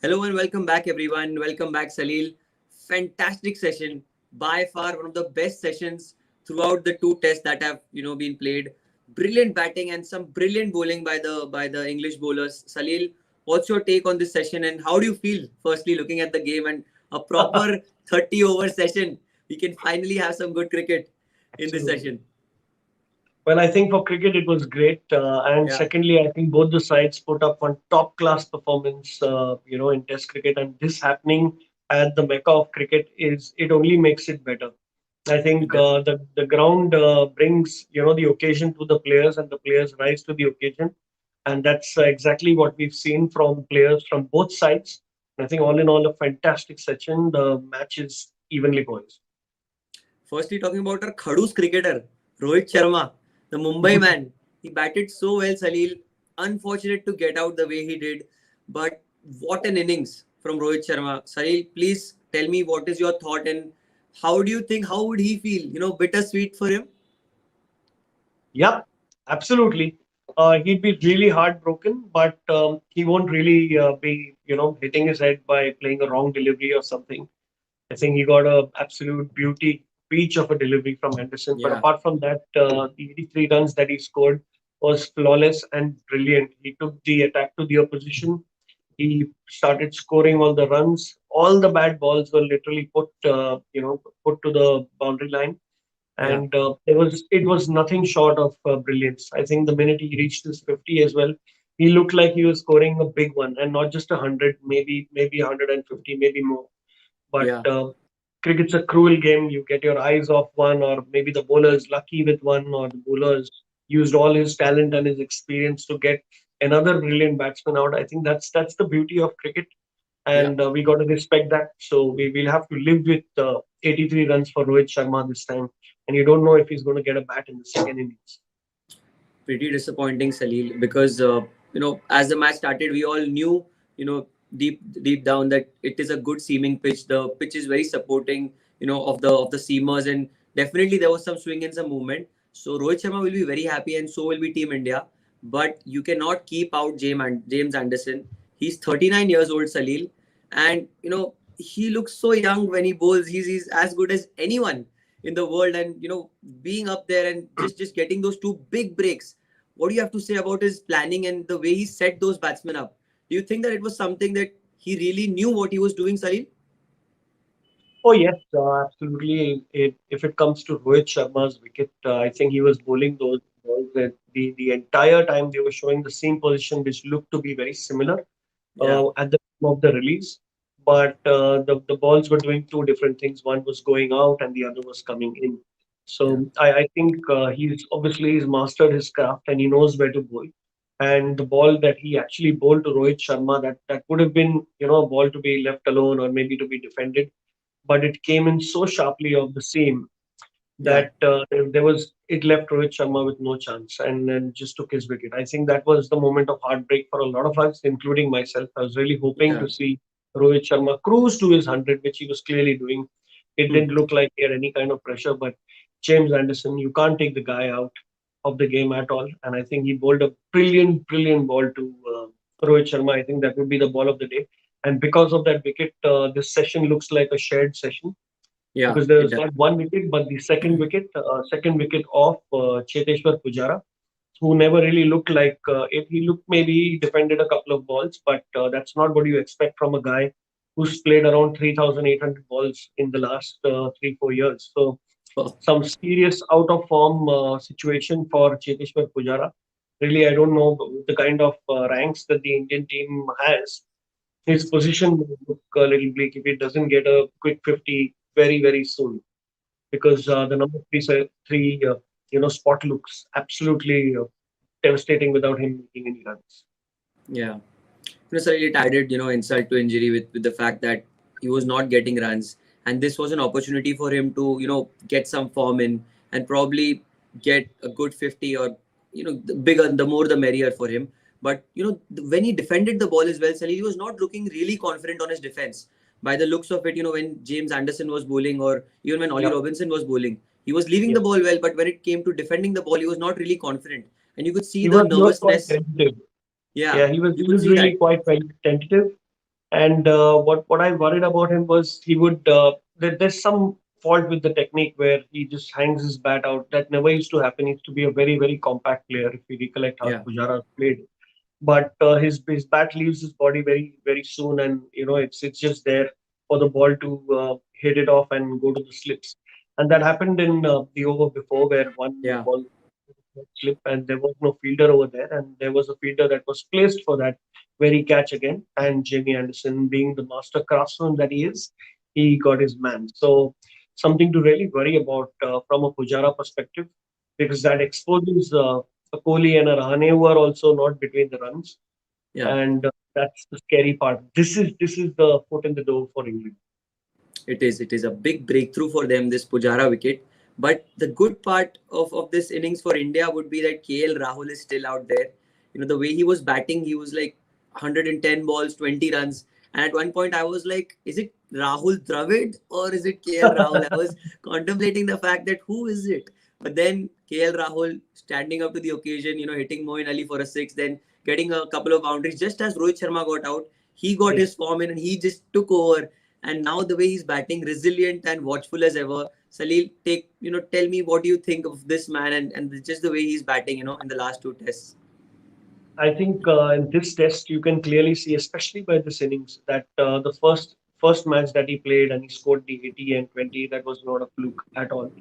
Hello and welcome back, everyone. Welcome back, Salil. Fantastic session. By far, one of the best sessions throughout the two tests that have been played. Brilliant batting and some brilliant bowling by the English bowlers. Salil, what's your take on this session and how do you feel? Firstly, looking at the game and a proper 30-over session, we can finally have some good cricket in this Absolutely. session. Well, I think for cricket it was great, and Yeah, secondly, I think both the sides put up one top class performance, in Test cricket, and this happening at the mecca of cricket is it only makes it better. I think definitely. the ground brings the occasion to the players, and the players rise to the occasion, and that's exactly what we've seen from players from both sides. I think all in all, a fantastic session. The match is evenly poised. Firstly, talking about our Khadus cricketer, Rohit Sharma, the Mumbai man. He batted so well, Salil. Unfortunate to get out the way he did. But what an innings from Rohit Sharma. Salil, please tell me what is your thought and how do you think, how would he feel? Bittersweet for him? Yep, absolutely. He'd be really heartbroken, but he won't really be, hitting his head by playing a wrong delivery or something. I think he got a absolute beauty, peach of a delivery from Henderson. But Yeah, apart from that, the 83 runs that he scored was flawless and brilliant. He took the attack to the opposition. He started scoring all the runs. All the bad balls were literally put to the boundary line, yeah. and it was nothing short of brilliance. I think the minute he reached his 50 as well, he looked like he was scoring a big one, and not just 100, maybe 150, maybe more. But Yeah. cricket's a cruel game. You get your eyes off one, or maybe the bowler is lucky with one, or the bowler's used all his talent and his experience to get another brilliant batsman out. I think that's the beauty of cricket, Yeah. and we got to respect that. So we will have to live with 83 runs for Rohit Sharma this time, and you don't know if he's going to get a bat in the second innings. Pretty disappointing, Salil, because as the match started, we all knew, deep down that it is a good seaming pitch. The pitch is very supporting, of the seamers, and definitely there was some swing and some movement. So Rohit Sharma will be very happy, and so will be Team India. But you cannot keep out James Anderson. He's 39 years old, Salil, and he looks so young when he bowls. He's as good as anyone in the world, and being up there and just getting those two big breaks. What do you have to say about his planning and the way he set those batsmen up? Do you think that it was something that he really knew what he was doing, Salil? Oh yes, absolutely. If it comes to Rohit Sharma's wicket, I think he was bowling those balls that the entire time they were showing the same position, which looked to be very similar Yeah, at the time of the release. But the balls were doing two different things. One was going out, and the other was coming in. yeah, So I think he's mastered his craft, and he knows where to bowl. And the ball that he actually bowled to Rohit Sharma, that would have been a ball to be left alone or maybe to be defended, but it came in so sharply of the seam yeah, that it left Rohit Sharma with no chance, and then just took his wicket. I think that was the moment of heartbreak for a lot of us, including myself. I was really hoping yeah. to see Rohit Sharma cruise to his 100, which he was clearly doing. It Hmm. didn't look like he had any kind of pressure, but James Anderson, you can't take the guy out of the game at all. And I think he bowled a brilliant, brilliant ball to Rohit Sharma. I think that would be the ball of the day. And because of that wicket, this session looks like a shared session Yeah, because there it was does. not one wicket, but the second wicket of Cheteshwar Pujara, who never really looked like it. He looked maybe he defended a couple of balls, but that's not what you expect from a guy who's played around 3,800 balls in the last 3 4 years. So Oh, some serious out of form situation for Cheteshwar Pujara. Really, I don't know the kind of ranks that the Indian team has. His position will look a little bleak if he doesn't get a quick 50 very, very soon, because the number three spot looks absolutely devastating without him making any runs. yeah. Salil, it added, insult to injury with the fact that he was not getting runs, and this was an opportunity for him to, get some form in and probably get a good 50 or, the bigger, the more the merrier for him. But when he defended the ball as well, Salil, he was not looking really confident on his defense. By the looks of it, when James Anderson was bowling or even when Ollie Yeah, Robinson was bowling, he was leaving the yes. ball well, but when it came to defending the ball, he was not really confident, and you could see He the was quite nervousness. tentative. Yeah, Yeah, he was you he could was see that. really quite very tentative. And what I worried about him was he would there's some fault with the technique where he just hangs his bat out. That never used to happen. He used to be a very very compact player. If you recollect how Yeah, Pujara played, but his bat leaves his body very very soon, and it's just there for the ball to hit it off and go to the slips. And that happened in the over before, where one yeah, ball slip and there was no fielder over there, and there was a fielder that was placed for that very catch again. And Jamie Anderson, being the master craftsman that he is, he got his man. So something to really worry about from a Pujara perspective, because that exposes a Kohli and a Rahane who are also not between the runs, yeah. and that's the scary part. This is the foot in the door for England. It is. It is a big breakthrough for them, this Pujara wicket. But the good part of this innings for India would be that KL Rahul is still out there. The way he was batting, he was like 110 balls, 20 runs. And at one point, I was like, is it Rahul Dravid or is it KL Rahul? I was contemplating the fact that who is it? But then KL Rahul standing up to the occasion, hitting Moeen Ali for a six, then getting a couple of boundaries. Just as Rohit Sharma got out, he got Yeah. his form in and he just took over. And now the way he's batting, resilient and watchful as ever. Salil, tell me what do you think of this man and just the way he's batting, in the last two tests. I think in this test you can clearly see, especially by this innings, that the first match that he played and he scored the 80 and 20, that was not a fluke at all.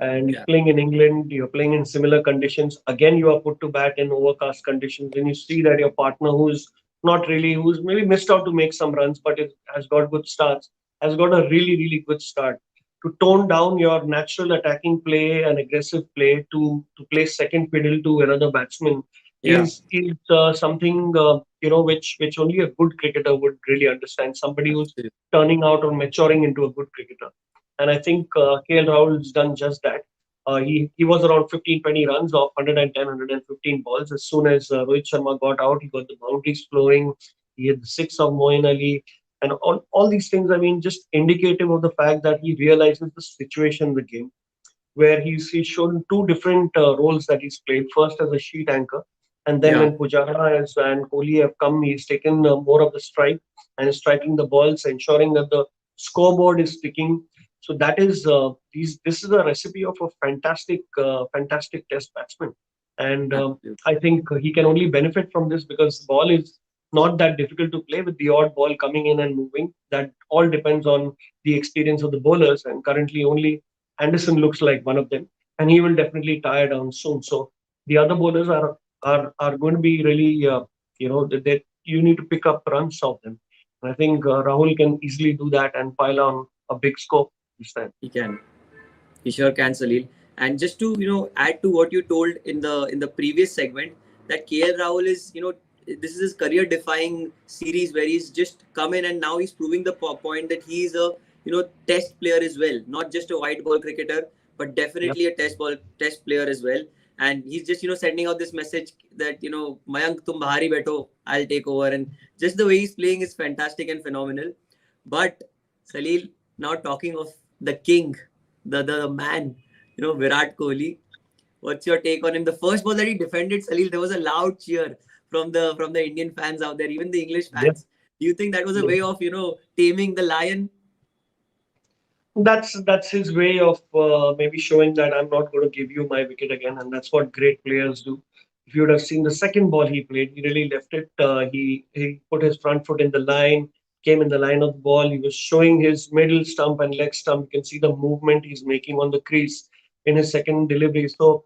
And Yeah, playing in England, you're playing in similar conditions. Again, you are put to bat in overcast conditions, and you see that your partner, who's maybe missed out to make some runs, but it has got good starts, has got a really, really good start. To tone down your natural attacking play and aggressive play to play second fiddle to another batsman yeah, is something which only a good cricketer would really understand. Somebody who's absolutely. turning out or maturing into a good cricketer. And I think KL Rahul's done just that. He was around 15, 20 runs off 110, 115 balls. As soon as Rohit Sharma got out, he got the boundaries flowing. He had the six of Moeen Ali. And all these things, I mean, just indicative of the fact that he realizes the situation in the game, where he's shown two different roles that he's played. First as a sheet anchor, and then Yeah, when Pujara and Kohli have come, he's taken more of the strike and is striking the balls, ensuring that the scoreboard is ticking. So that is this is a recipe of a fantastic Test batsman, and absolutely. I think he can only benefit from this because the ball is not that difficult to play with the odd ball coming in and moving. That all depends on the experience of the bowlers, and currently only Anderson looks like one of them, and he will definitely tire down soon. So the other bowlers are going to be really, that you need to pick up runs of them. And I think Rahul can easily do that and pile on a big score this time. He can. He sure can, Salil. And just to add to what you told in the previous segment, that KL Rahul is this is his career-defying series where he's just come in and now he's proving the point that he is a test player as well, not just a white ball cricketer, but Yep. definitely a test player as well. And he's just sending out this message that Mayank, tum bahari beto, I'll take over. And just the way he's playing is fantastic and phenomenal. But Salil, now talking of the king, the man, Virat Kohli. What's your take on him? The first ball that he defended, Salil, there was a loud cheer from the Indian fans out there, even the English Yep. fans. Do you think that was a Yep. way of taming the lion? That's his way of maybe showing that I'm not going to give you my wicket again, and that's what great players do. If you would have seen the second ball he played, he really left it. He put his front foot in the line, came in the line of the ball. He was showing his middle stump and leg stump. You can see the movement he's making on the crease in his second delivery. So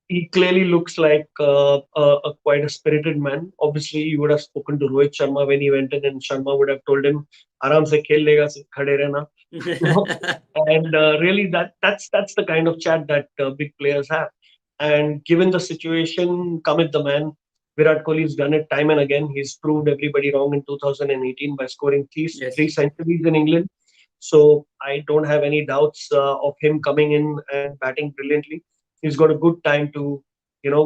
he clearly looks like quite a spirited man. Obviously, you would have spoken to Rohit Sharma when he went in, and Sharma would have told him, "Aram se khel lega, khade rehna." You know, and really that's the kind of chat that big players have. And given the situation, Kamit the man, Virat Kohli's done it time and again. He's proved everybody wrong in 2018 by scoring three Yes, centuries in England. So I don't have any doubts of him coming in and batting brilliantly. He's got a good time to,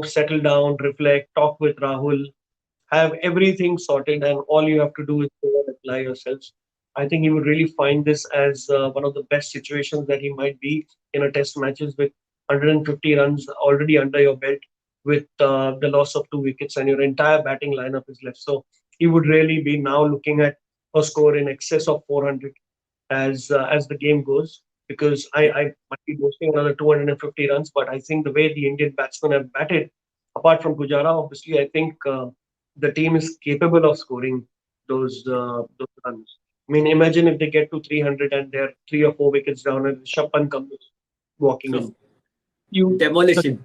settle down, reflect, talk with Rahul, have everything sorted, and all you have to do is go and apply yourselves. I think he would really find this as one of the best situations that he might be in a test matches with 150 runs already under your belt, with the loss of two wickets, and your entire batting lineup is left. So he would really be now looking at a score in excess of 400 as the game goes, because Yeah. I might be boasting another 250 runs, but I think the way the Indian batsmen have batted, apart from Pujara, obviously, I think the team is capable of scoring those runs. I mean, imagine if they get to 300 and they're 3 or 4 wickets down and Shapan comes walking in. You the Demolition.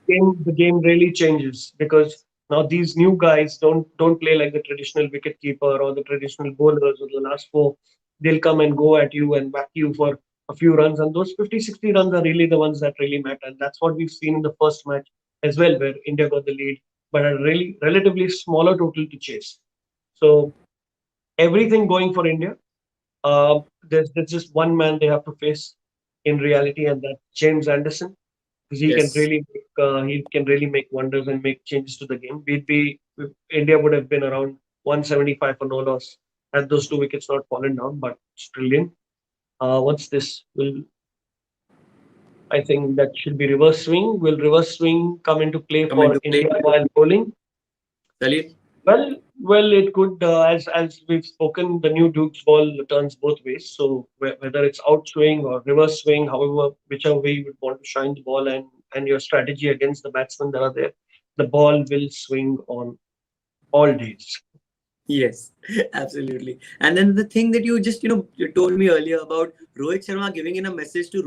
the game really changes, because now these new guys don't play like the traditional wicket keeper or the traditional bowlers or the last four. They'll come and go at you and whack you for a few runs, and those 50, 60 runs are really the ones that really matter. And that's what we've seen in the first match as well, where India got the lead, but a really relatively smaller total to chase. So everything going for India. There's just one man they have to face in reality, and that's James Anderson, because Yes. he can really make wonders and make changes to the game. India would have been around 175 for no loss had those 2 wickets not fallen down, but it's brilliant. Once this will, I think that should be reverse swing. Will reverse swing come into play Come for into play. India while bowling? Salil? Well, it could, as we've spoken, the new Duke's ball turns both ways. So whether it's out swing or reverse swing, however, whichever way you would want to shine the ball, and your strategy against the batsmen that are there, the ball will swing on all days. Yes, absolutely. And then the thing that you just, you told me earlier about Rohit Sharma giving in a message to,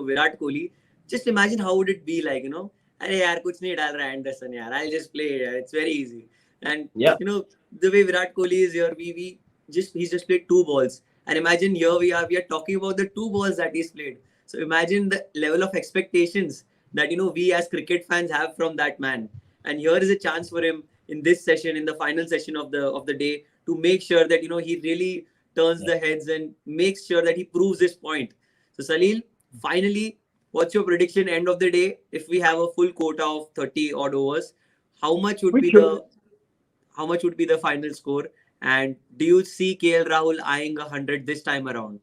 Virat Kohli. Just imagine how would it be like, अरे यार कुछ नहीं डाल रहा Anderson यार. I'll just play it. It's very easy. And, Yeah, the way Virat Kohli is here, he's just played 2 balls. And imagine here we are talking about the 2 balls that he's played. So imagine the level of expectations that, we as cricket fans have from that man. And here is a chance for him in this session, in the final session of the day, to make sure that he really turns the heads and makes sure that he proves his point. So Salil, finally, what's your prediction end of the day? If we have a full quota of 30 odd overs, how much would we be should. the how much would be the final score? And do you see KL Rahul eyeing 100 this time around?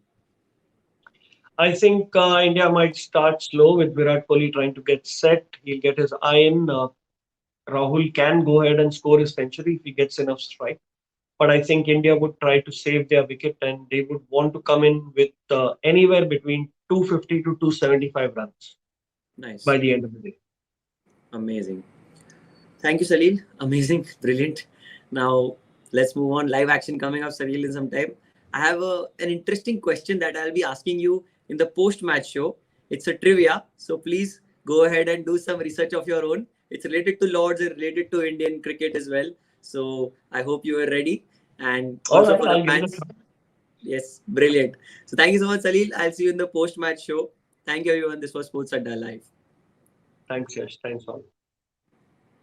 I think India might start slow with Virat Kohli trying to get set. He'll get his eye in. Rahul can go ahead and score his century if he gets enough strike. But I think India would try to save their wicket, and they would want to come in with anywhere between 250 to 275 runs by Nice. the end of the day. Amazing. Thank you, Salil. Amazing. Brilliant. Now, let's move on. Live action coming up, Salil, in some time. I have an interesting question that I'll be asking you in the post match show. It's a trivia. So please go ahead and do some research of your own. It's related to Lords and related to Indian cricket as well. So I hope you are ready. And All also right, for the I'll give it a fans, try. yes, brilliant. So thank you so much, Salil. I'll see you in the post match show. Thank you, everyone. This was Sports Adda Live. Thanks, Yash. Thanks, all.